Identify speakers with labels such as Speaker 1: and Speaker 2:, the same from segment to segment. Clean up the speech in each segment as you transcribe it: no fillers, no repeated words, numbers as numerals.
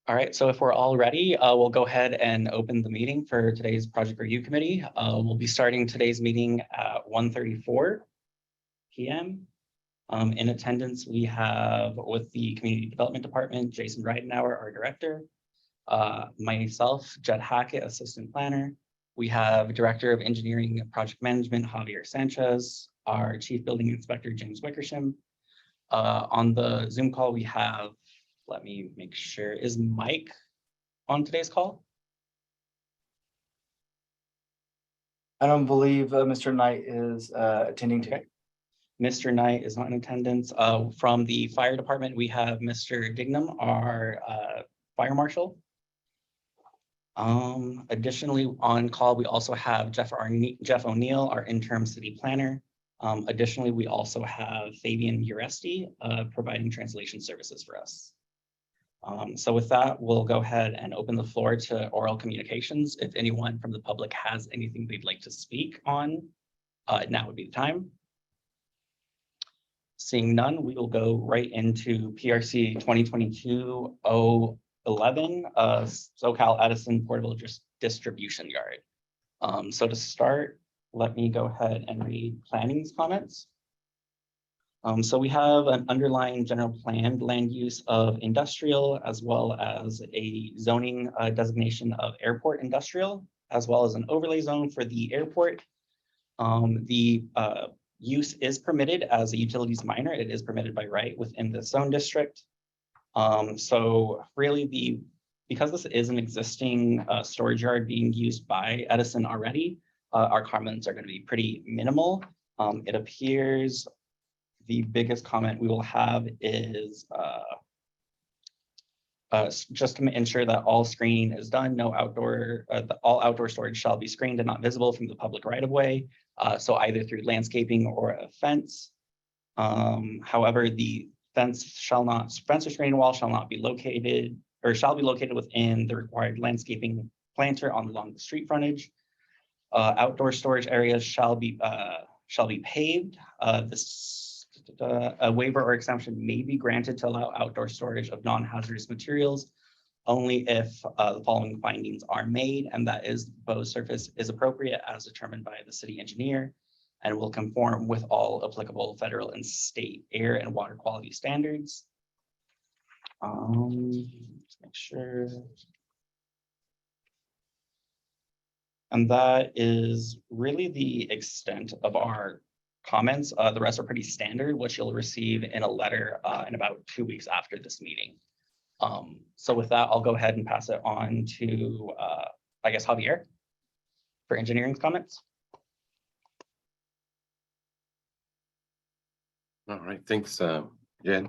Speaker 1: All right, so if we're all ready, we'll go ahead and open the meeting for today's project review committee. We'll be starting today's meeting at 1:34 p.m. In attendance, we have with the Community Development Department, Jason Reidenauer, our director, myself, Jed Hackett, assistant planner. We have Director of Engineering and Project Management, Javier Sanchez, our Chief Building Inspector, James Wickersham. On the Zoom call, we have, let me make sure, is Mike on today's call?
Speaker 2: I don't believe Mr. Knight is attending today.
Speaker 1: Mr. Knight is not in attendance. From the fire department, we have Mr. Dignam, our fire marshal. Additionally, on call, we also have Jeff O'Neill, our interim city planner. Additionally, we also have Fabian Uresti providing translation services for us. So with that, we'll go ahead and open the floor to oral communications. If anyone from the public has anything they'd like to speak on, now would be the time. Seeing none, we will go right into PRC 2022-011, SoCal Edison Porterville Distribution Yard. So to start, let me go ahead and read planning's comments. So we have an underlying general planned land use of industrial, as well as a zoning designation of airport industrial, as well as an overlay zone for the airport. The use is permitted as a utilities minor. It is permitted by right within the zone district. So really because this is an existing storage yard being used by Edison already, our comments are going to be pretty minimal. It appears the biggest comment we will have is just to ensure that all screening is done. No outdoor, all outdoor storage shall be screened and not visible from the public right of way. So either through landscaping or a fence. However, the fence or screening wall shall not be located or shall be located within the required landscaping planter along the street frontage. Outdoor storage areas shall be paved. A waiver or exemption may be granted to allow outdoor storage of non-hazardous materials only if the following findings are made, and that is bow surface is appropriate as determined by the city engineer and will conform with all applicable federal and state air and water quality standards. Let's make sure. And that is really the extent of our comments. The rest are pretty standard, which you'll receive in a letter in about 2 weeks after this meeting. So with that, I'll go ahead and pass it on to, I guess, Javier for engineering's comments.
Speaker 3: All right, thanks, Jed.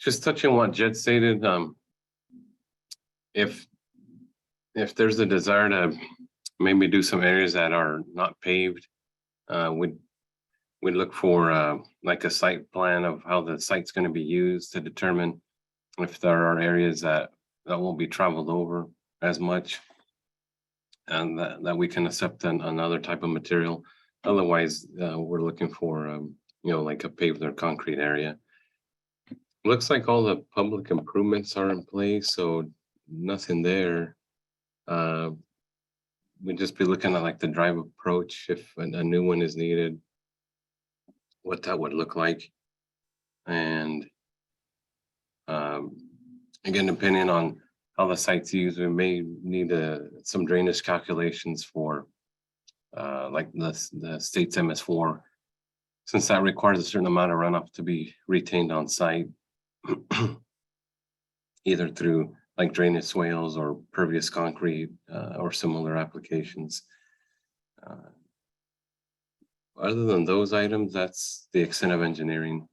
Speaker 3: Just touching on what Jed stated, if there's a desire to maybe do some areas that are not paved, we'd look for like a site plan of how the site's going to be used to determine if there are areas that won't be traveled over as much, and that we can accept another type of material. Otherwise, we're looking for like a paved or concrete area. Looks like all the public improvements are in place, so nothing there. We'd just be looking at like the drive approach if a new one is needed, what that would look like. And again, depending on how the site's used, we may need some drainage calculations for like the state's MS4, since that requires a certain amount of runoff to be retained on site, either through like drainage swales or pervious concrete or similar applications. Other than those items, that's the extent of engineering.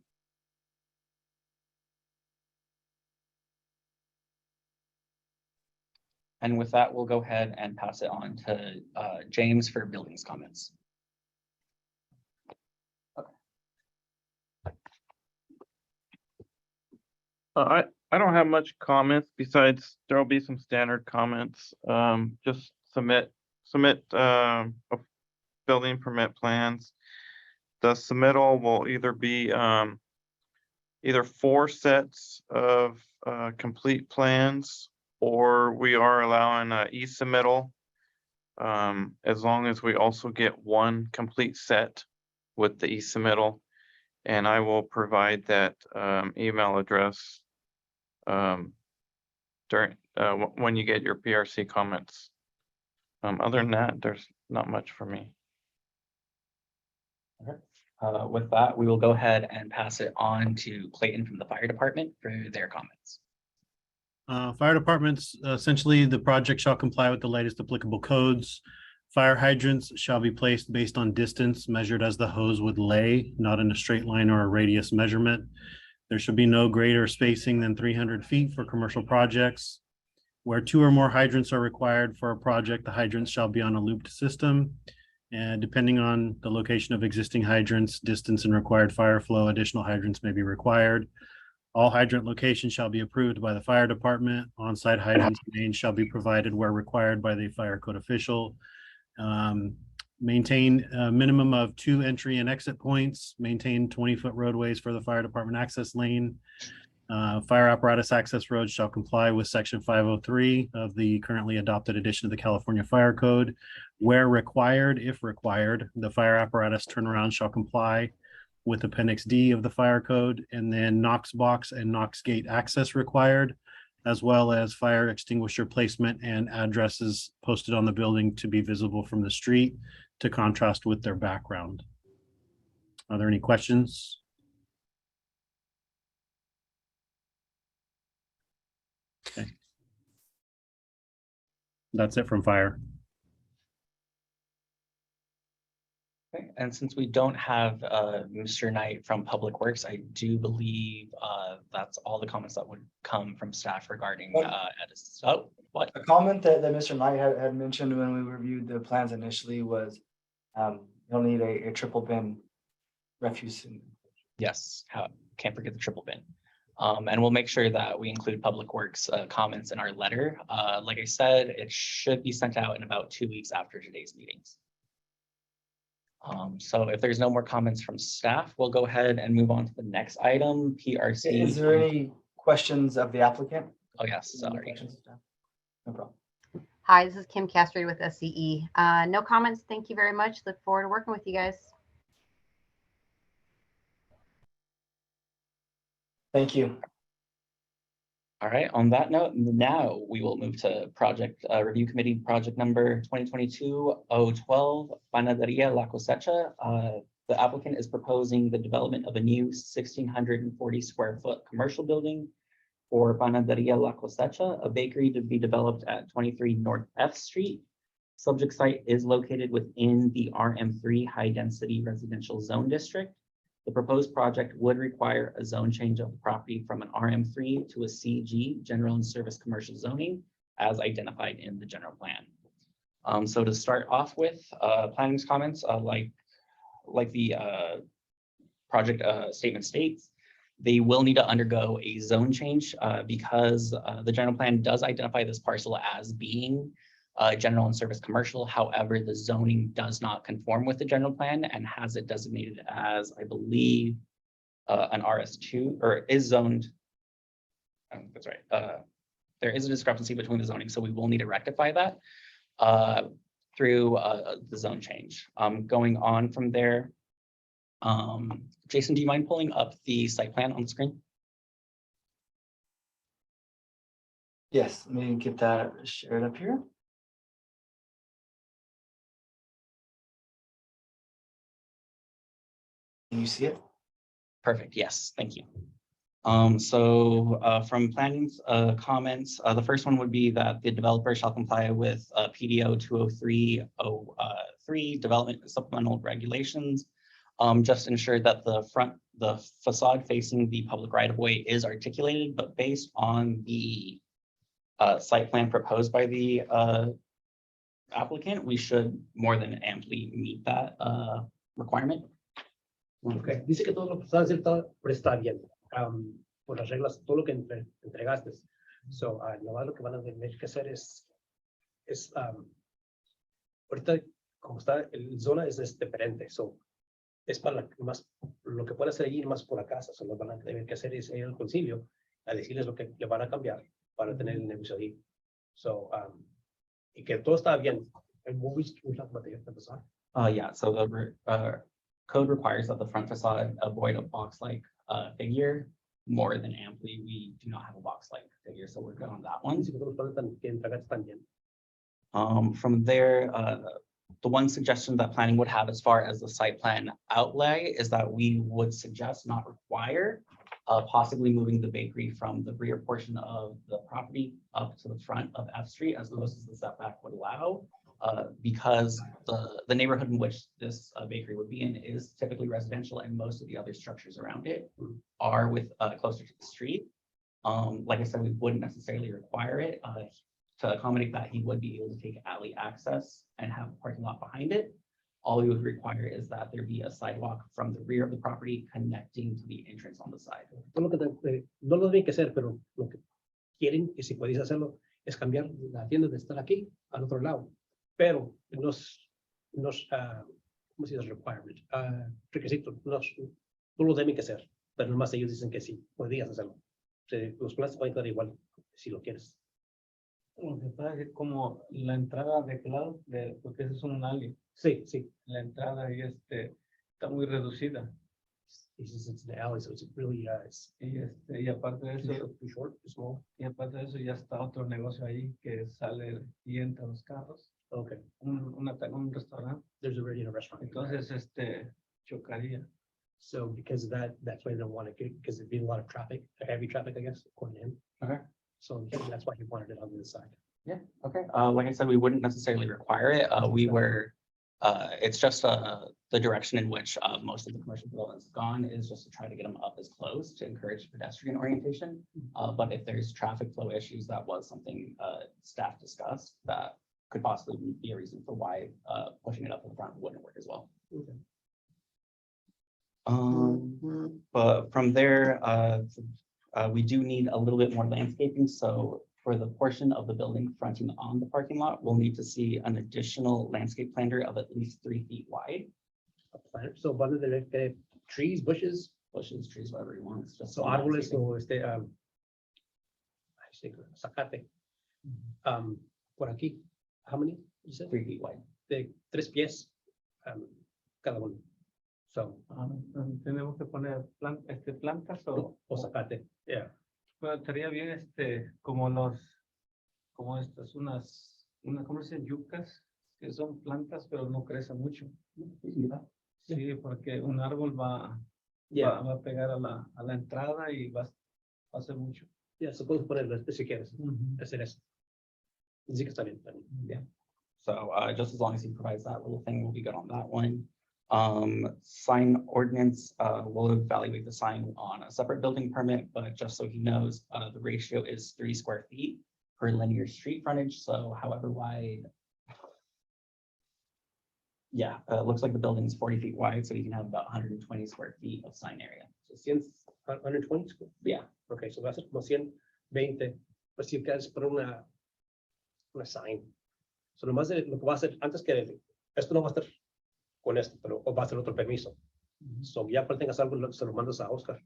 Speaker 1: And with that, we'll go ahead and pass it on to James for buildings comments.
Speaker 4: I don't have much comments besides there'll be some standard comments. Just submit building permit plans. The submittal will either be either 4 sets of complete plans, or we are allowing e-submittal, as long as we also get 1 complete set with the e-submittal. And I will provide that email address during when you get your PRC comments. Other than that, there's not much for me.
Speaker 1: With that, we will go ahead and pass it on to Clayton from the fire department for their comments.
Speaker 5: Fire departments, essentially, the project shall comply with the latest applicable codes. Fire hydrants shall be placed based on distance measured as the hose would lay, not in a straight line or a radius measurement. There should be no greater spacing than 300 feet for commercial projects. Where 2 or more hydrants are required for a project, the hydrants shall be on a looped system. And depending on the location of existing hydrants, distance and required fire flow, additional hydrants may be required. All hydrant locations shall be approved by the fire department. On-site hydrants names shall be provided where required by the fire code official. Maintain a minimum of 2 entry and exit points. Maintain 20-foot roadways for the fire department access lane. Fire apparatus access roads shall comply with section 503 of the currently adopted edition of the California Fire Code. Where required, if required, the fire apparatus turnaround shall comply with Appendix D of the Fire Code, and then Knox box and Knox gate access required, as well as fire extinguisher placement and addresses posted on the building to be visible from the street to contrast with their background. Are there any questions? Okay. That's it from fire.
Speaker 1: Okay, and since we don't have Mr. Knight from Public Works, I do believe that's all the comments that would come from staff regarding Edison. Oh, what?
Speaker 2: A comment that Mr. Knight had mentioned when we reviewed the plans initially was you'll need a triple bin refuse.
Speaker 1: Yes, can't forget the triple bin. And we'll make sure that we include Public Works comments in our letter. Like I said, it should be sent out in about 2 weeks after today's meetings. So if there's no more comments from staff, we'll go ahead and move on to the next item, PRC.
Speaker 2: Is there any questions of the applicant?
Speaker 1: Oh, yes, sorry.
Speaker 2: No problem.
Speaker 6: Hi, this is Kim Castry with SCE. No comments. Thank you very much. Look forward to working with you guys.
Speaker 2: Thank you.
Speaker 1: All right, on that note, now we will move to project review committee project number 2022-012, Panaderia La Cosecha. The applicant is proposing the development of a new 1,640 square foot commercial building for Panaderia La Cosecha, a bakery to be developed at 23 North F Street. Subject site is located within the RM3 high density residential zone district. The proposed project would require a zone change of the property from an RM3 to a CG, general and service commercial zoning, as identified in the general plan. So to start off with, planning's comments, like the project statement states, they will need to undergo a zone change because the general plan does identify this parcel as being general and service commercial. However, the zoning does not conform with the general plan and has it designated as, I believe, an RS2 or is zoned. That's right. There is a discrepancy between the zoning, so we will need to rectify that through the zone change. Going on from there, Jason, do you mind pulling up the site plan on the screen?
Speaker 2: Yes, let me get that shared up here. Can you see it?
Speaker 1: Perfect. Yes, thank you. From planning's comments, the first one would be that the developer shall comply with PDO 20303 development supplemental regulations. Just ensure that the facade facing the public right of way is articulated, but based on the site plan proposed by the applicant, we should more than amply meet that requirement.
Speaker 7: Okay. Dice que todo lo que está aceptado, pero está bien. Por las reglas, todo lo que entregaste. So, nomás lo que van a tener que hacer es ahorita, como está, el zona es diferente. So, es para más, lo que puede hacer allí más por la casa, solo van a tener que hacer es ir al concilio a decirles lo que le van a cambiar para tener el negocio ahí. So, y que todo está bien. And what we talked about the facade.
Speaker 1: Yeah, so code requires that the front facade avoid a box-like figure more than amply. We do not have a box-like figure, so we're good on that one.
Speaker 7: Dice que todos los planes que entregaste están bien.
Speaker 1: From there, the one suggestion that planning would have as far as the site plan outlay is that we would suggest, not require, possibly moving the bakery from the rear portion of the property up to the front of F Street as close as the setback would allow. Because the neighborhood in which this bakery would be in is typically residential, and most of the other structures around it are closer to the street. Like I said, we wouldn't necessarily require it. To accommodate that, he would be able to take alley access and have a parking lot behind it. All we would require is that there be a sidewalk from the rear of the property connecting to the entrance on the side.
Speaker 7: Todo lo que no lo tienen que hacer, pero lo que quieren, y si podéis hacerlo, es cambiar la tienda de estar aquí al otro lado. Pero nos, ¿cómo se dice? Requirement, requisito, no lo deben que hacer, pero nomás ellos dicen que sí, podrías hacerlo. Los planes pueden quedar igual, si lo quieres.
Speaker 8: Lo que pasa es que como la entrada de qué lado, porque ese es un alley,
Speaker 7: Sí, sí.
Speaker 8: la entrada ahí está muy reducida.
Speaker 7: It's an alley, so it's really,
Speaker 8: Y aparte de eso,
Speaker 7: too short, too small.
Speaker 8: y aparte de eso ya está otro negocio ahí que sale y entra los carros,
Speaker 7: Okay,
Speaker 8: un restaurante.
Speaker 7: there's already a restaurant.
Speaker 8: Entonces, chocaría.
Speaker 7: So because of that, that's why they don't want to get, because there'd be a lot of traffic, heavy traffic, I guess, going in.
Speaker 1: Okay.
Speaker 7: So that's why he wanted it on the side.
Speaker 1: Yeah, okay. Like I said, we wouldn't necessarily require it. It's just the direction in which most of the commercial developments have gone is just to try to get them up as close to encourage pedestrian orientation. But if there's traffic flow issues, that was something staff discussed that could possibly be a reason for why pushing it up to the front wouldn't work as well.
Speaker 7: Okay.
Speaker 1: But from there, we do need a little bit more landscaping. So for the portion of the building fronting on the parking lot, we'll need to see an additional landscape planter of at least 3 feet wide.
Speaker 7: A plant, so van a tener que trees, bushes,
Speaker 1: Bushes, trees, whatever you want. It's just
Speaker 7: so
Speaker 1: some
Speaker 7: árboles
Speaker 1: landscaping.
Speaker 7: o I think zacate. Por aquí, how many? You said?
Speaker 1: 3 feet wide.
Speaker 7: De 3 pies, cada uno. So,
Speaker 8: Tenemos que poner plantas
Speaker 7: o zacate, yeah.
Speaker 8: Bueno, estaría bien como estas, ¿cómo se llama? Yucas, que son plantas, pero no crecen mucho. Sí, porque un árbol va a pegar a la entrada y va a hacer mucho.
Speaker 7: Yeah, so puedes ponerlo si quieres, hacer eso. Dice que está bien también.
Speaker 1: Yeah. So just as long as he provides that little thing, we'll be good on that one. Sign ordinance, we'll evaluate the sign on a separate building permit, but just so he knows, the ratio is 3 square feet per linear street frontage. So however wide. Yeah, it looks like the building is 40 feet wide, so you can have about 120 square feet of sign area.
Speaker 7: So 120.
Speaker 1: Yeah.
Speaker 7: Okay, so va a ser como 120, pues si quieres poner una sign. So nomás lo que va a hacer antes que esto no va a estar con esto, pero o va a ser otro permiso. So ya cuando tengas algo, se lo mandas a Oscar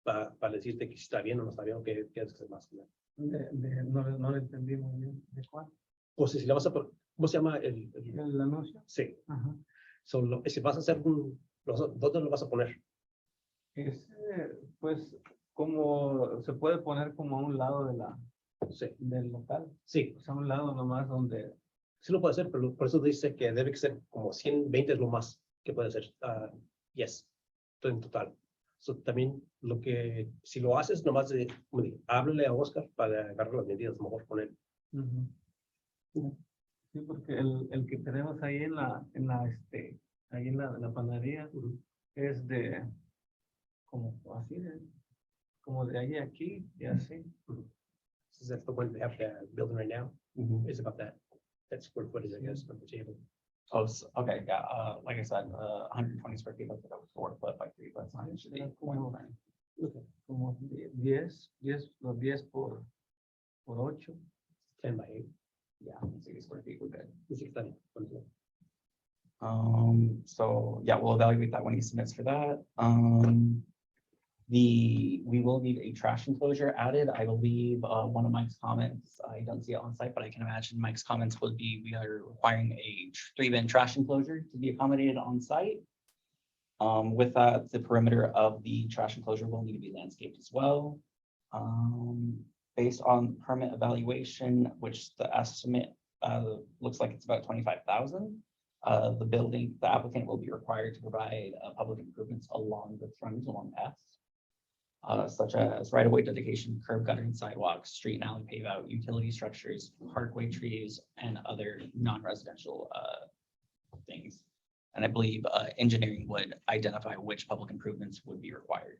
Speaker 7: para decirte que si está bien o no está bien o que quieres que se más.
Speaker 8: No le entendí muy bien. ¿De cuál?
Speaker 7: O si le vas a poner, ¿cómo se llama
Speaker 8: ¿El anuncio?
Speaker 7: Sí.
Speaker 8: Ajá.
Speaker 7: So, si vas a hacer ¿dónde lo vas a poner?
Speaker 8: Pues como se puede poner como a un lado
Speaker 7: Sí.
Speaker 8: del local,
Speaker 7: Sí,
Speaker 8: o sea, a un lado nomás donde
Speaker 7: sí lo puede hacer, pero por eso dice que debe ser como 120 es lo más que puede ser. Yes, todo en total. So, también lo que, si lo haces, nomás háblale a Oscar para agarrar las medidas mejor con él.
Speaker 8: Sí, porque el que tenemos ahí ahí en la panadería es de como así como de ahí a aquí y así.
Speaker 7: So that's the one they have the building right now. It's about that. That's square footage, I guess, on the table.
Speaker 1: Oh, okay, yeah, like I said, 120 square feet, like a 4 foot by 3 foot sign should be
Speaker 8: Como 10 por 8.
Speaker 7: 10 by 8.
Speaker 1: Yeah, 60 square feet, we're good.
Speaker 7: Dice que está bien.
Speaker 1: So yeah, we'll evaluate that when he submits for that. We will need a trash enclosure added. I believe, one of Mike's comments, I don't see it on site, but I can imagine Mike's comments would be, we are requiring a 3-bin trash enclosure to be accommodated on site. With that, the perimeter of the trash enclosure will need to be landscaped as well. Based on permit evaluation, which the estimate, looks like it's about 25,000. The applicant will be required to provide, public improvements along the frontage along paths. Such as right-of-way dedication, curb guttering, sidewalks, street and alley pave out, utility structures, parkway trees, and other non-residential things. And I believe engineering would identify which public improvements would be required.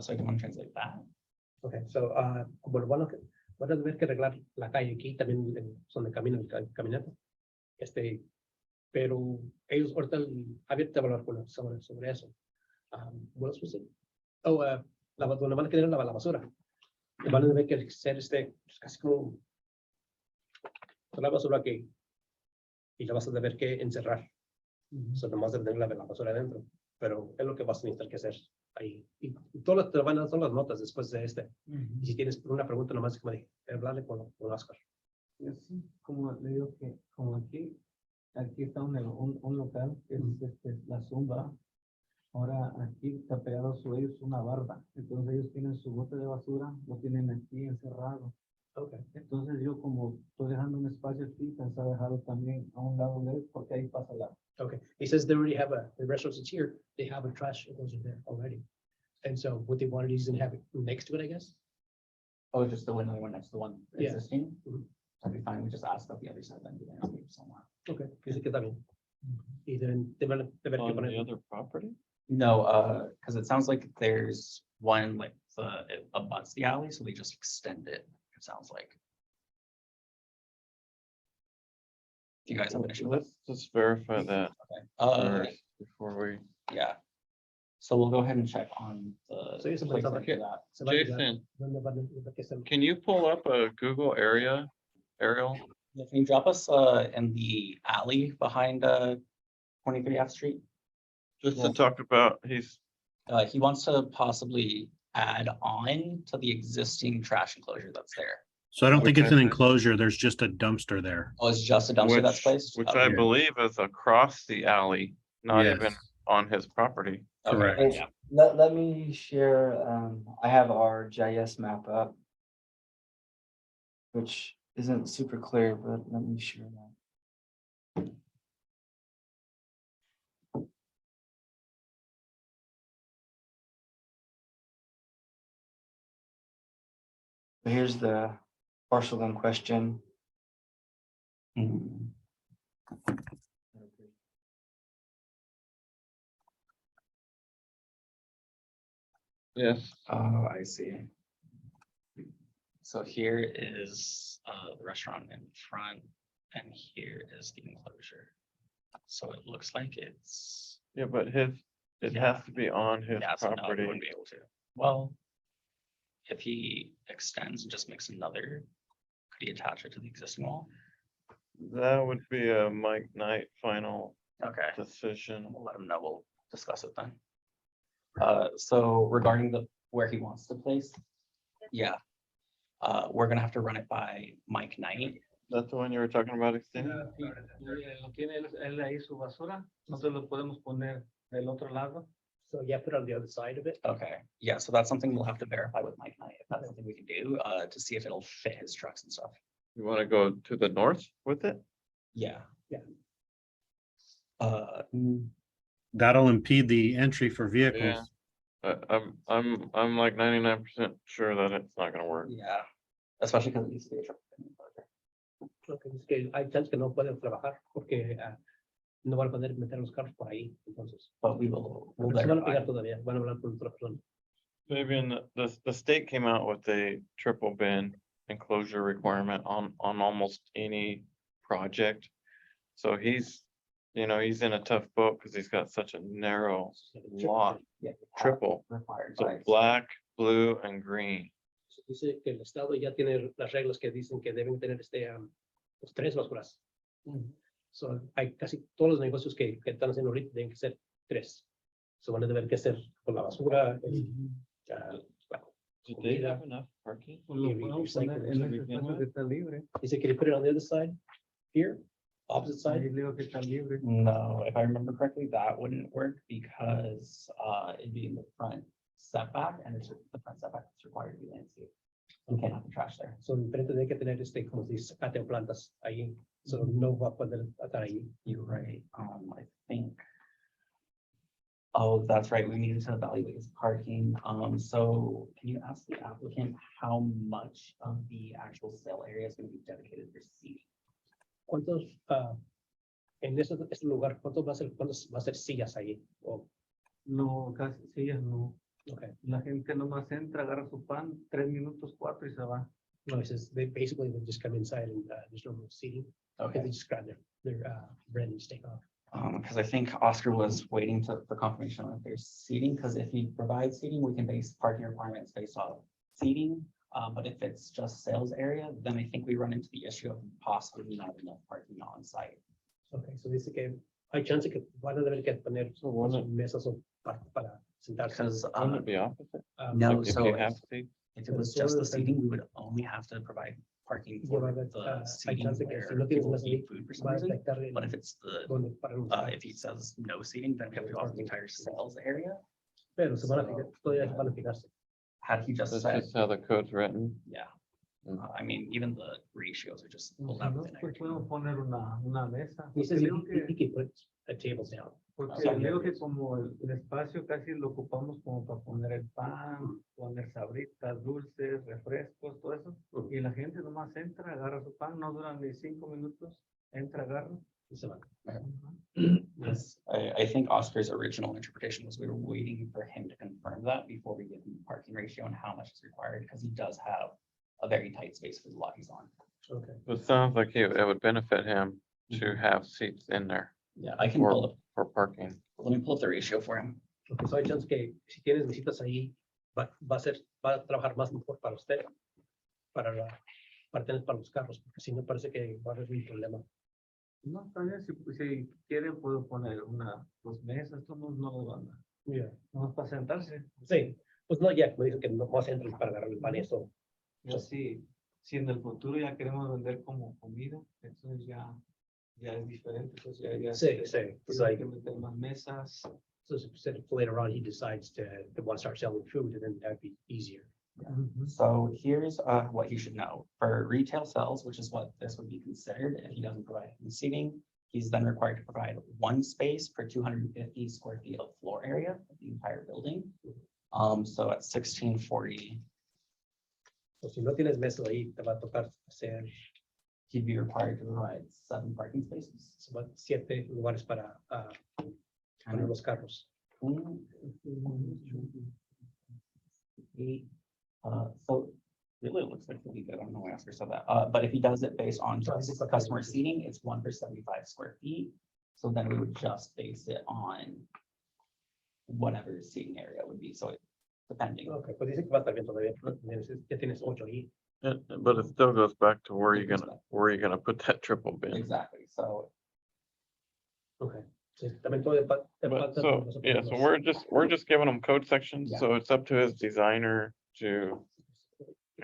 Speaker 1: So I can want to translate that.
Speaker 7: Okay, so, bueno, van a tener que arreglar la calle aquí también donde camina el caminante. Pero ellos ahorita abierto a hablar sobre eso. What else was it? Oh, donde van a querer la basura. Van a tener que hacer casi como la basura aquí. Y la vas a tener que encerrar. So, nomás de tener la basura adentro. Pero es lo que vas a necesitar que hacer ahí. Y todas te van a dar todas las notas después de Y si tienes una pregunta, nomás como de hablarle con Oscar.
Speaker 8: Sí, como le digo que, como aquí está un local, que es la Zumba. Ahora aquí está pegado a ellos una barda. Entonces ellos tienen su bote de basura, lo tienen aquí encerrado.
Speaker 7: Okay.
Speaker 8: Entonces yo como estoy dejando un espacio aquí, pensaba dejarlo también a un lado de él, porque ahí pasa el agua.
Speaker 7: Okay. He says they already have the restaurants that's here, they have a trash enclosure there already. And so what they wanted is to have it next to it, I guess.
Speaker 1: Oh, just the window one next to the one
Speaker 7: Yeah.
Speaker 1: existing?
Speaker 7: Mhm.
Speaker 1: That'd be fine. We just asked about the other side then to landscape somewhere.
Speaker 7: Okay. Dice que está bien. Y deben que
Speaker 4: On the
Speaker 7: poner.
Speaker 4: other property?
Speaker 1: No, because it sounds like there's one like it abuts the alley, so they just extend it. It sounds like. Do you guys have an issue with
Speaker 4: Let's just verify that
Speaker 1: that? Okay.
Speaker 4: first before we.
Speaker 1: Yeah. So we'll go ahead and check on
Speaker 7: So
Speaker 1: the.
Speaker 7: it's
Speaker 1: place
Speaker 7: about
Speaker 1: for that.
Speaker 7: Se va a ayudar.
Speaker 4: Jason,
Speaker 7: ¿Dónde van a que se-
Speaker 4: can you pull up a Google area aerial?
Speaker 1: Yeah, can you drop us in the alley behind 23 F Street?
Speaker 4: Just
Speaker 1: Yeah.
Speaker 4: to talk about,
Speaker 1: He wants to possibly add on to the existing trash enclosure that's there.
Speaker 5: So I don't think
Speaker 4: Which
Speaker 5: it's
Speaker 4: I
Speaker 5: an
Speaker 4: think-
Speaker 5: enclosure. There's just a dumpster there.
Speaker 1: Oh, it's just a dumpster that's placed?
Speaker 4: which
Speaker 1: Okay.
Speaker 4: I believe is across the alley, not
Speaker 5: Yes.
Speaker 4: even on his property.
Speaker 1: Okay,
Speaker 5: Correct.
Speaker 1: yeah.
Speaker 2: Let me share, I have our GIS map up. Which isn't super clear, but let me share that. So here's the parcel in question.
Speaker 1: Mhm.
Speaker 4: Yes.
Speaker 1: Oh, I see. So here is the restaurant in front, and here is the enclosure. So it looks like it's,
Speaker 4: Yeah, but it
Speaker 1: Yeah.
Speaker 4: has to be on his
Speaker 1: yeah, so no, we
Speaker 4: property.
Speaker 1: wouldn't be able to. Well, if he extends and just makes another, could he attach it to the existing wall?
Speaker 4: That would be a Mike Knight final
Speaker 1: Okay.
Speaker 4: decision.
Speaker 1: We'll let him know. We'll discuss it then. So regarding where he wants to place, yeah. We're gonna have to run it by Mike Knight.
Speaker 4: That's the one you were talking about extending?
Speaker 8: Sí, lo tiene él ahí su basura, nosotros lo podemos poner del otro lado.
Speaker 7: So you have to put it on the other side of it.
Speaker 1: Okay, yeah, so that's something we'll have to verify with Mike Knight, if that's something we can do, to see if it'll fit his trucks and stuff.
Speaker 4: You want to go to the north with it?
Speaker 1: Yeah.
Speaker 7: Yeah.
Speaker 5: That'll impede the entry for vehicles.
Speaker 4: I'm like 99% sure that it's not gonna work.
Speaker 1: Yeah, especially because it needs to be a truck.
Speaker 7: Lo que es que hay chances que no pueden trabajar porque no van a poder meter los carros por ahí. Entonces,
Speaker 1: But we'll
Speaker 7: pero se van a
Speaker 1: verify.
Speaker 7: pegar todavía. Van a hablar con otra persona.
Speaker 4: Fabian, the state came out with a triple bin enclosure requirement on almost any project. So he's in a tough boat because he's got such a narrow lot,
Speaker 1: Yeah,
Speaker 4: triple.
Speaker 1: required
Speaker 4: So
Speaker 1: by.
Speaker 4: black, blue, and green.
Speaker 7: Dice que el estado ya tiene las reglas que dicen que deben tener los tres basuras. So, hay casi todos los negocios que están haciendo ahorita tienen que ser 3. Se van a tener que hacer con la basura, la
Speaker 4: Do they
Speaker 7: comida.
Speaker 4: have enough parking?
Speaker 8: Pues lo
Speaker 7: Y
Speaker 8: podemos
Speaker 7: recycle
Speaker 8: poner
Speaker 7: eso
Speaker 8: en
Speaker 7: to
Speaker 8: ese
Speaker 7: begin
Speaker 8: espacio que está libre.
Speaker 7: Dice, can you put it on the other side? Here? Opposite
Speaker 8: Ahí
Speaker 7: side?
Speaker 8: digo que está libre.
Speaker 1: No, if I remember correctly, that wouldn't work because it'd be in the front setback and it's the front setback is required to be landscaped. You can't have the trash there.
Speaker 7: So, enfrente tiene que tener como se dice, sacate plantas ahí. So, no va a poder estar ahí.
Speaker 1: You're right. I think. Oh, that's right. We needed to evaluate his parking. So can you ask the applicant how much of the actual sale area is going to be dedicated for seating?
Speaker 7: ¿Cuántos, en este lugar, cuántos va a ser sillas ahí? Oh,
Speaker 8: No, casi sillas no.
Speaker 7: okay.
Speaker 8: La gente nomás entra, agarra su pan, 3 minutos, 4 y se va.
Speaker 7: No, it says they basically just come inside and there's no seating. Okay, they just grab their bread and take off.
Speaker 1: Because I think Oscar was waiting for confirmation on if there's seating, because if he provides seating, we can base parking requirements based off seating. But if it's just sales area, then I think we run into the issue of possibly not enough parking on site.
Speaker 7: Okay, so dice que hay chance que van a tener que poner mesas o para sentarse.
Speaker 1: Because
Speaker 4: Wouldn't it be opposite?
Speaker 1: no,
Speaker 4: Like if
Speaker 1: so
Speaker 4: you have seats?
Speaker 1: if it was just the seating, we would only have to provide parking for
Speaker 7: Yeah, but,
Speaker 1: the
Speaker 7: hay
Speaker 1: seating
Speaker 7: chance que
Speaker 1: where
Speaker 7: si no tienes
Speaker 1: people
Speaker 7: más
Speaker 1: eat food for some
Speaker 7: va a
Speaker 1: reason.
Speaker 7: afectar el-
Speaker 1: But if it's the,
Speaker 7: donde paran los
Speaker 1: if he
Speaker 7: carros.
Speaker 1: says no seating, then we have to go off the entire sales area.
Speaker 7: Pero se van a fijar, todavía se van a fijarse.
Speaker 1: Had he just
Speaker 4: That's
Speaker 1: said,
Speaker 4: just how the code's written.
Speaker 1: yeah.
Speaker 4: Mm.
Speaker 1: I mean, even the ratios are just
Speaker 8: Si
Speaker 1: pulled out
Speaker 8: no,
Speaker 1: within
Speaker 8: pues
Speaker 1: everything.
Speaker 8: podemos poner una mesa.
Speaker 7: He
Speaker 8: Porque
Speaker 7: says
Speaker 8: digo
Speaker 7: he can put tables down.
Speaker 8: porque
Speaker 1: Okay.
Speaker 8: digo que como el espacio casi lo ocupamos como para poner el pan, poner sabritas, dulces, refrescos, todo eso. Y la gente nomás entra, agarra su pan, no duran ni 5 minutos, entra, agarra.
Speaker 7: Y se van.
Speaker 1: Yes, I think Oscar's original interpretation was we were waiting for him to confirm that before we give him the parking ratio and how much is required, because he does have a very tight space for the lot he's on.
Speaker 7: Okay.
Speaker 4: It sounds like it would benefit him to have seats in there
Speaker 1: Yeah, I can pull up,
Speaker 4: for parking.
Speaker 1: let me pull up the ratio for him.
Speaker 7: Okay, so hay chance que si tienes visitas ahí, va a trabajar más mejor para usted, para los carros, porque si no parece que va a haber un problema.
Speaker 8: No, está bien, si quieren puedo poner 2 mesas, esto no lo van a,
Speaker 7: Yeah.
Speaker 8: no para sentarse.
Speaker 7: Sí, pues no, ya, me dijo que no más entran para agarrar el pan y eso.
Speaker 8: Y así, si en el futuro ya queremos vender como comida, entonces ya es diferente, pues ya
Speaker 7: Sí, sí, pues
Speaker 8: hay
Speaker 7: hay,
Speaker 8: que meter más mesas.
Speaker 7: so if later on he decides to want to start selling food, then that'd be easier.
Speaker 1: So here's what he should know. For retail sales, which is what this would be considered, if he doesn't provide any seating, he's then required to provide 1 space per 250 square feet of floor area of the entire building. So at 1640,
Speaker 7: So si no tienes mesa ahí, te va a tocar hacer
Speaker 1: he'd be required to provide 7 parking spaces.
Speaker 7: 7 lugares para poner los carros.
Speaker 1: So really it looks like it'll be good. I don't know why Oscar said that. But if he does it based on just customer seating, it's 1 per 75 square feet. So then we would just base it on whatever seating area would be. So depending.
Speaker 7: Okay, pues dice que va a estar bien todavía. Ya tienes 8 ahí.
Speaker 4: But it still goes back to where you're gonna put that triple bin.
Speaker 1: Exactly. So
Speaker 7: Okay. Sí, también todo
Speaker 4: But so, yeah, so we're just giving them code sections,
Speaker 1: Yeah.
Speaker 4: so it's up to his designer to,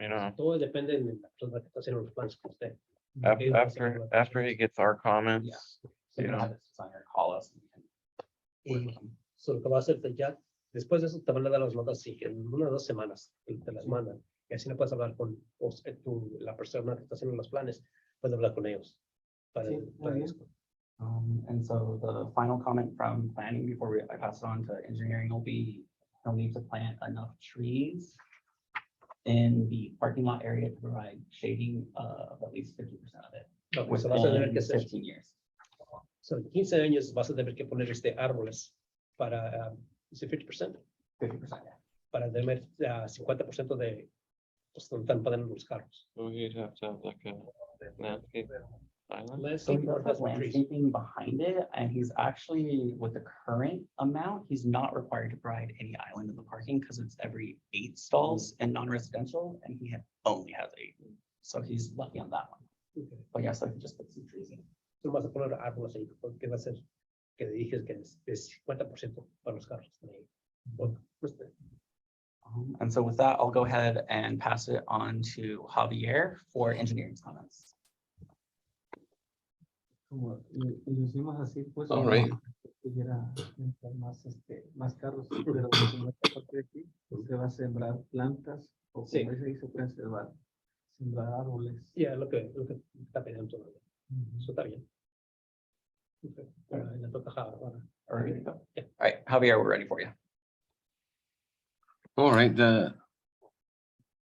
Speaker 4: you know,
Speaker 7: Todo depende de la persona que está haciendo los planes con usted.
Speaker 4: after he gets our comments,
Speaker 1: so
Speaker 4: you
Speaker 1: we can
Speaker 4: know.
Speaker 1: have this designer call us. And we can work with them.
Speaker 7: So, lo que va a hacer ya, después de eso te van a dar las notas, sí, que en 1 o 2 semanas y te las mandan. Y así no puedes hablar con la persona que está haciendo los planes, puedes hablar con ellos. Para,
Speaker 8: Sí, muy bien.
Speaker 7: eso.
Speaker 1: And so the final comment from planning before I pass it on to engineering will be, he'll need to plant enough trees in the parking lot area to provide shading of at least 50% of it
Speaker 7: No, pues, vas a tener
Speaker 1: within
Speaker 7: que hacer,
Speaker 1: 15 years.
Speaker 7: so, en 15 años vas a tener que poner árboles para, dice 50%,
Speaker 1: 50%, yeah.
Speaker 7: para tener 50% de, pues, donde están poniendo los carros.
Speaker 4: So he'd have to have like a landscape island.
Speaker 1: So he
Speaker 7: Landscaping
Speaker 1: does
Speaker 7: or
Speaker 1: have
Speaker 7: has trees.
Speaker 1: landscaping behind it, and he's actually, with the current amount, he's not required to provide any island in the parking because it's every 8 stalls in non-residential, and he only has 8. So he's lucky on that one.
Speaker 7: Okay.
Speaker 1: But yes, I could just put some trees in.
Speaker 7: tú vas a poner árboles ahí, porque va a ser que dije que es 50% para los carros. Bueno, pues,
Speaker 1: And so with that, I'll go ahead and pass it on to Javier for engineering comments.
Speaker 8: Como lo hicimos así, pues.
Speaker 3: All right.
Speaker 8: Pudiera entrar más, más carros, pero como esta parte de aquí, pues, se va a sembrar plantas, o como
Speaker 7: Sí.
Speaker 8: dice ahí, se pueden sembrar árboles.
Speaker 7: ya lo que está pidiendo todavía. Eso está bien. Okay. Le toca a Java ahora.
Speaker 1: Are we ready to go?
Speaker 7: Yeah.
Speaker 1: All right, Javier, we're ready for you.
Speaker 3: All right, the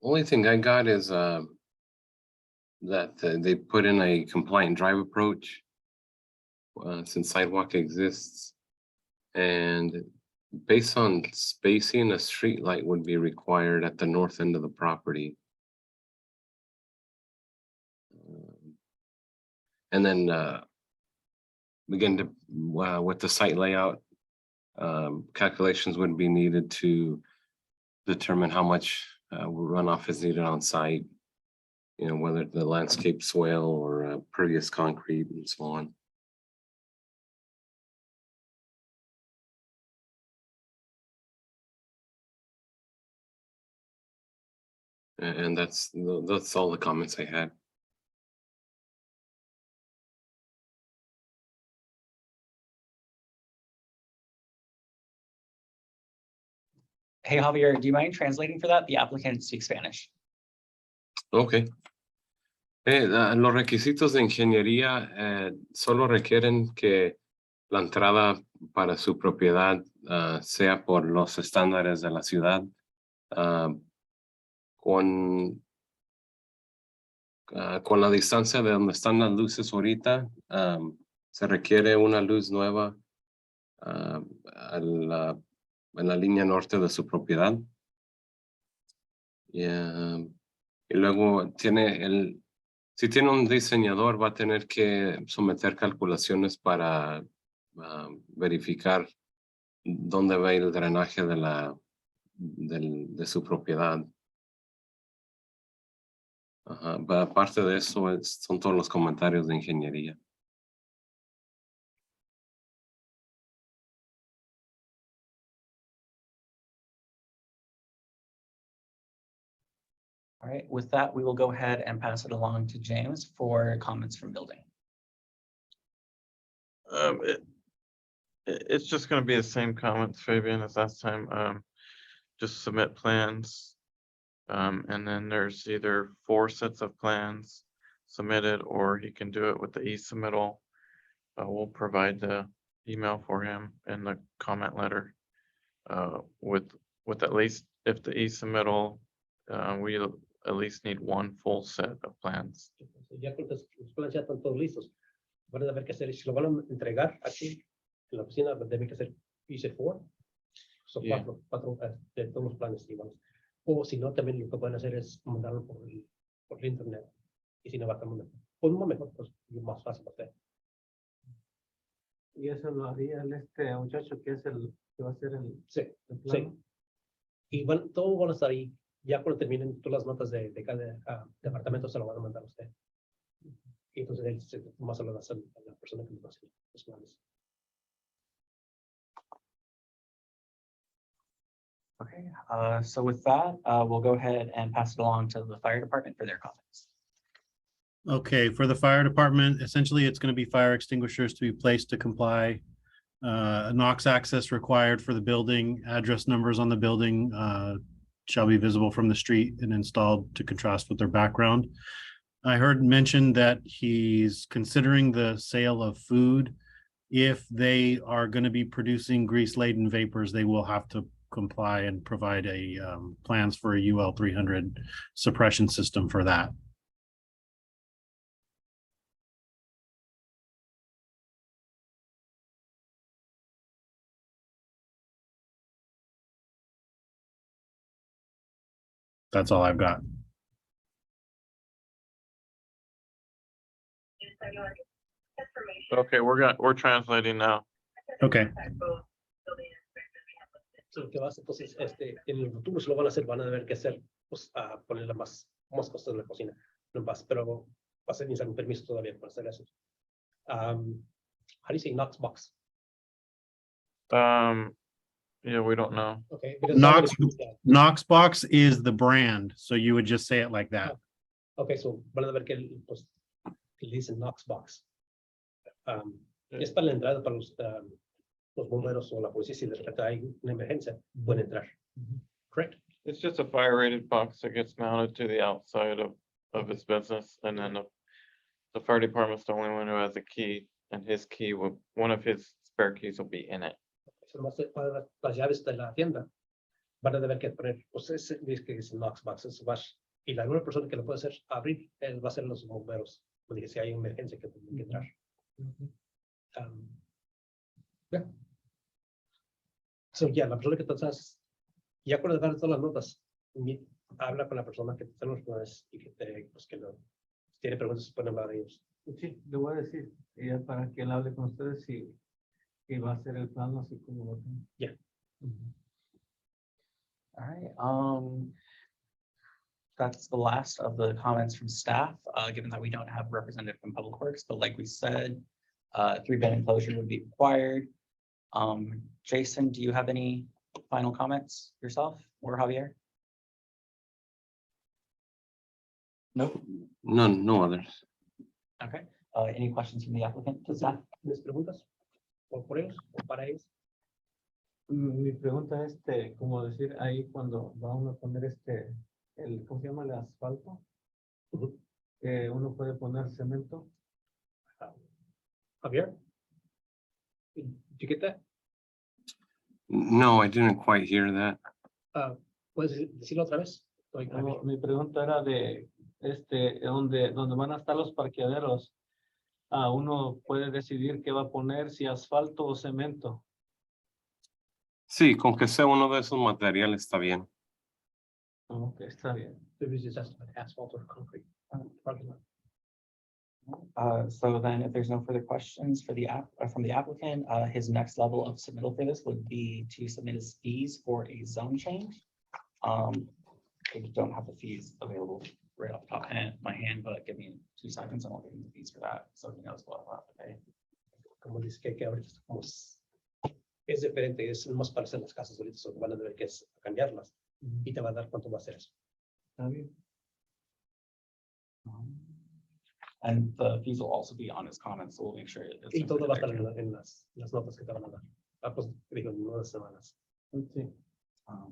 Speaker 3: only thing I got is that they put in a compliant drive approach since sidewalk exists. And based on spacing, a street light would be required at the north end of the property. And then begin to with the site layout, calculations would be needed to determine how much runoff is needed on site. You know, whether the landscape swale or pervious concrete and so on. And that's all the comments I had.
Speaker 1: Hey, Javier, do you mind translating for that? The applicant speaks Spanish.
Speaker 3: Ok. Los requisitos de ingeniería solo requieren que la entrada para su propiedad sea por los estándares de la ciudad. Con la distancia de donde están las luces ahorita, se requiere una luz nueva en la línea norte de su propiedad. Y luego si tiene un diseñador, va a tener que someter calculaciones para verificar dónde va el drenaje de su propiedad. Ajá, aparte de eso, son todos los comentarios de ingeniería.
Speaker 1: All right, with that, we will go ahead and pass it along to James for comments from building.
Speaker 4: It's just gonna be the same comments, Fabian, as last time. Just submit plans. And then there's either 4 sets of plans submitted, or he can do it with the e-submittal. We'll provide the email for him and the comment letter. With at least, if the e-submittal, we at least need 1 full set of plans.
Speaker 7: Ya que los planes ya están todos listos, van a haber que hacer, si lo van a entregar aquí en la oficina, deben que hacer piece 4. Son
Speaker 4: Yeah.
Speaker 7: 4 de todos los planes iguales. O si no, también lo que pueden hacer es mandarlo por el internet. Y si no va a cambiar, pues mejor, pues más fácil hacer.
Speaker 8: Y eso lo haría el muchacho que es el que va a ser el
Speaker 7: Sí,
Speaker 8: el
Speaker 7: sí.
Speaker 8: plano.
Speaker 7: Y todos van a estar ahí. Ya cuando terminen todas las notas de cada departamento, se lo van a mandar a usted. Y entonces él más se lo va a hacer a la persona que le va a hacer los planes.
Speaker 1: Okay, so with that, we'll go ahead and pass it along to the fire department for their comments.
Speaker 5: Okay, for the fire department, essentially, it's going to be fire extinguishers to be placed to comply. Knox access required for the building, address numbers on the building shall be visible from the street and installed to contrast with their background. I heard mentioned that he's considering the sale of food. If they are going to be producing grease-laden vapors, they will have to comply and provide plans for a UL 300 suppression system for that. That's all I've got.
Speaker 4: Okay, we're translating now.
Speaker 5: Okay.
Speaker 7: So, lo que va a hacer, entonces, en el futuro, si lo van a hacer, van a tener que hacer, pues, ponerle más cosas en la cocina. No más, pero va a ser necesario un permiso todavía para hacer eso. How do you say Knox box?
Speaker 4: Yeah, we don't know.
Speaker 7: Okay. because
Speaker 5: Knox,
Speaker 7: somebody- yeah,
Speaker 5: Knox box is the brand, so you would just say it like that.
Speaker 7: Okay, so van a ver que pues, que le dicen Knox box. Es para la entrada para los bomberos o la policía si de repente hay una emergencia, pueden entrar. Correct?
Speaker 4: It's just a fire rated box that gets mounted to the outside of his business, and then the fire department's the only one who has a key, and his key will, one of his spare keys will be in it.
Speaker 7: Eso nomás las llaves de la tienda van a tener que poner, pues dice que es Knox box, eso va, y la única persona que lo puede hacer abrir va a ser los bomberos, porque si hay emergencia que tienen que entrar. Ya. So, ya, la persona que estás, ya cuando agarras todas las notas, habla con la persona que te están los planes y que te, pues que no, si tiene preguntas, se pueden hablar a ellos.
Speaker 8: Sí, le voy a decir, ella para que él hable con ustedes y va a hacer el plano así como lo tengo.
Speaker 7: Ya.
Speaker 1: All right, that's the last of the comments from staff, given that we don't have representative from Public Works, but like we said, 3-bin enclosure would be required. Jason, do you have any final comments yourself or Javier?
Speaker 2: Nope.
Speaker 3: No others.
Speaker 1: Okay, any questions from the applicant to staff?
Speaker 7: ¿Tienes preguntas? ¿Por ellos? ¿O para ellos?
Speaker 8: Mi pregunta es, como decir, ahí cuando vamos a poner ¿cómo se llama? El asfalto, que uno puede poner cemento.
Speaker 7: Javier? Did you get that?
Speaker 3: No, I didn't quite hear that.
Speaker 7: ¿Puedes decirlo otra vez?
Speaker 8: No, mi pregunta era de, donde van a estar los parqueaderos, uno puede decidir qué va a poner, si asfalto o cemento.
Speaker 3: Sí, con que sea uno de esos materiales está bien.
Speaker 8: Ok, está bien.
Speaker 7: Asphalt or concrete. Parking lot.
Speaker 1: So then if there's no further questions for from the applicant, his next level of submittal for this would be to submit his fees for a zone change. I don't have the fees available right off the top of my hand, but give me 2 seconds and I'll give him the fees for that, so he knows what I'll have to pay.
Speaker 7: Como dice que ahorita estamos, es diferente, es más para hacer las casas ahorita, so van a tener que cambiarlas y te va a dar cuánto va a ser eso.
Speaker 8: Está bien.
Speaker 1: And the fees will also be on his comments, so we'll make sure. it's
Speaker 7: Y todo va a estar
Speaker 1: included there,
Speaker 7: en las notas que te van a dar. Pues digo, en unas semanas.
Speaker 1: too.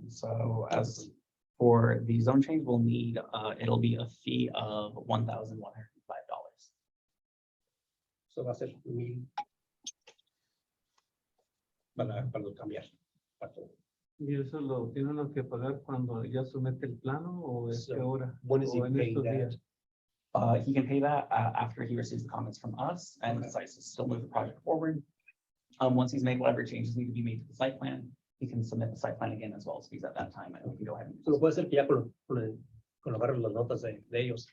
Speaker 1: So as for the zone change, we'll need, it'll be a fee of $1,105.
Speaker 7: Eso va a ser 1,000 para cambiar. Para todo.
Speaker 8: ¿Y eso lo tiene uno que pagar cuando ya somete el plano o es
Speaker 7: So,
Speaker 8: que ahora?
Speaker 7: when is he
Speaker 8: O en
Speaker 7: paying
Speaker 8: estos
Speaker 7: that?
Speaker 8: días.
Speaker 1: He can pay that after he receives the comments from us and
Speaker 7: Okay.
Speaker 1: decides to still move the project forward. Once he's made whatever changes need to be made to the site plan, he can submit the site plan again as well as fees at that time, and we can go ahead and.
Speaker 7: Solo puede ser que ya con agarrar las notas de ellos,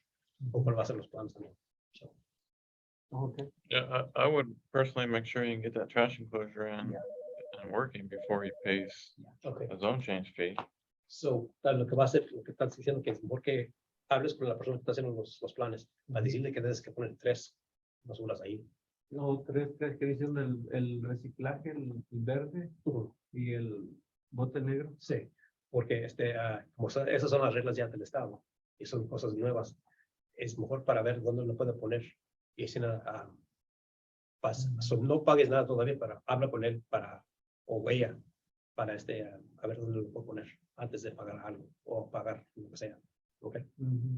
Speaker 7: o cuál va a ser los planos también. So,
Speaker 8: Okay.
Speaker 4: Yeah, I would personally make sure you can get that trash enclosure in and working before he pays
Speaker 7: okay.
Speaker 4: a zone change fee.
Speaker 7: So, lo que va a hacer, lo que estás diciendo que es mejor que hables con la persona que está haciendo los planes, para decirle que debes que poner 3 basuras ahí.
Speaker 8: No, tres que dicen el reciclaje, el verde y el bote negro.
Speaker 7: Sí, porque como esas son las reglas ya del Estado y son cosas nuevas. Es mejor para ver dónde lo puede poner y si nada, no pagues nada todavía, habla con él o ella para a ver dónde lo puede poner antes de pagar algo o pagar lo que sea. Okay.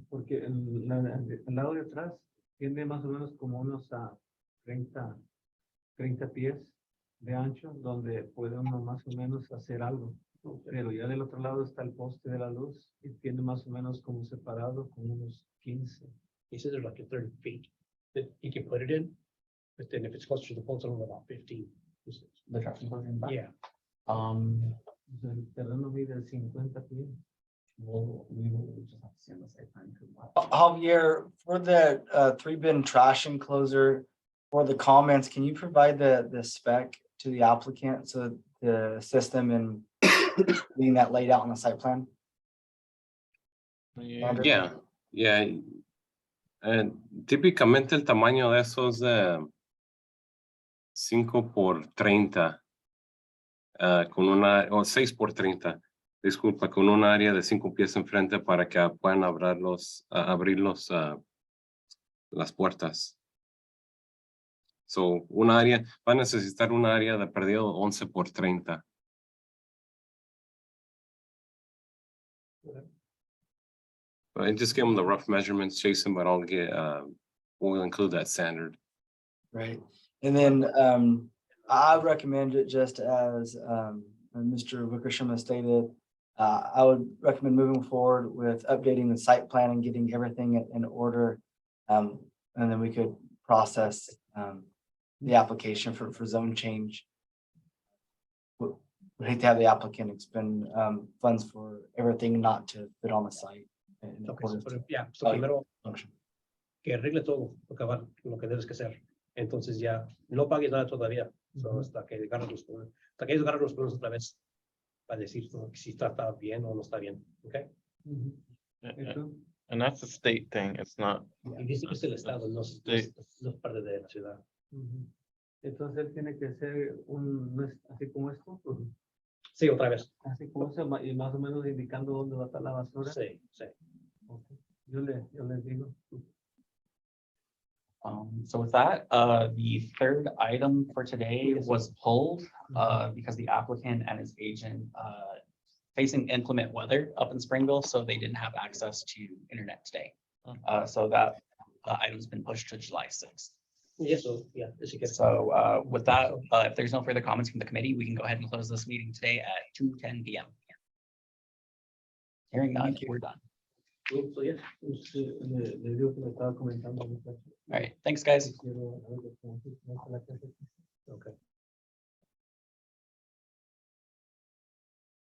Speaker 8: Porque el lado de atrás tiene más o menos como unos 30 pies de ancho, donde puede uno más o menos hacer algo. Pero ya del otro lado está el poste de la luz y tiene más o menos como separado como unos 15.
Speaker 7: He says there's like 30 feet that you can put it in, but then if it's closer to the pole, it's only about 15.
Speaker 1: The trash enclosure in the back.
Speaker 7: Yeah.
Speaker 8: O sea, el terreno mide 50 pies.
Speaker 1: We will just have to see on the site plan.
Speaker 2: Javier, for the 3-bin trash enclosure, for the comments, can you provide the spec to the applicant, so the system and being that laid out on the site plan? Andrew?
Speaker 3: Yeah. Típicamente el tamaño de esos 5 por 30. Con o 6 por 30. Disculpa, con un área de 5 pies enfrente para que puedan abrir las puertas. So, un área, va a necesitar un área de perdido 11 por 30. I just give them the rough measurements, Jason, but we'll include that standard.
Speaker 2: Right, and then I recommend it just as Mr. Wickersham has stated. I would recommend moving forward with updating the site plan and getting everything in order. And then we could process the application for zone change. We hate to have the applicant expend funds for everything not to fit on the site. in
Speaker 7: Ok,
Speaker 2: accordance to
Speaker 7: ya,
Speaker 2: Oh,
Speaker 7: primero
Speaker 2: function.
Speaker 7: que arregle todo, lo que debes que hacer. Entonces ya no pagues nada todavía, solo hasta que agarres los problemas, hasta que ellos agarren los problemas otra vez para decir si está bien o no está bien, ¿ok?
Speaker 4: And that's a state thing. It's not.
Speaker 7: Y dice que es el estado, no es parte de la ciudad.
Speaker 8: Entonces él tiene que ser no es así como esto,
Speaker 7: Sí, otra vez.
Speaker 8: así como eso, y más o menos indicando dónde va a estar la basura.
Speaker 7: Sí, sí.
Speaker 8: Ok. Yo les digo.
Speaker 1: So with that, the third item for today was pulled, because the applicant and his agent, facing inclement weather up in Springville, so they didn't have access to internet today. So that, item's been pushed to July 6th.
Speaker 7: Y eso, ya, si quieres.
Speaker 1: So, with that, if there's no further comments from the committee, we can go ahead and close this meeting today at 2:10 PM. Hearing none, we're done.
Speaker 7: So, yeah.
Speaker 8: Le digo que me estaba comentando.
Speaker 1: All right, thanks, guys.
Speaker 8: Quiero algo como que no se la casa.
Speaker 7: Okay.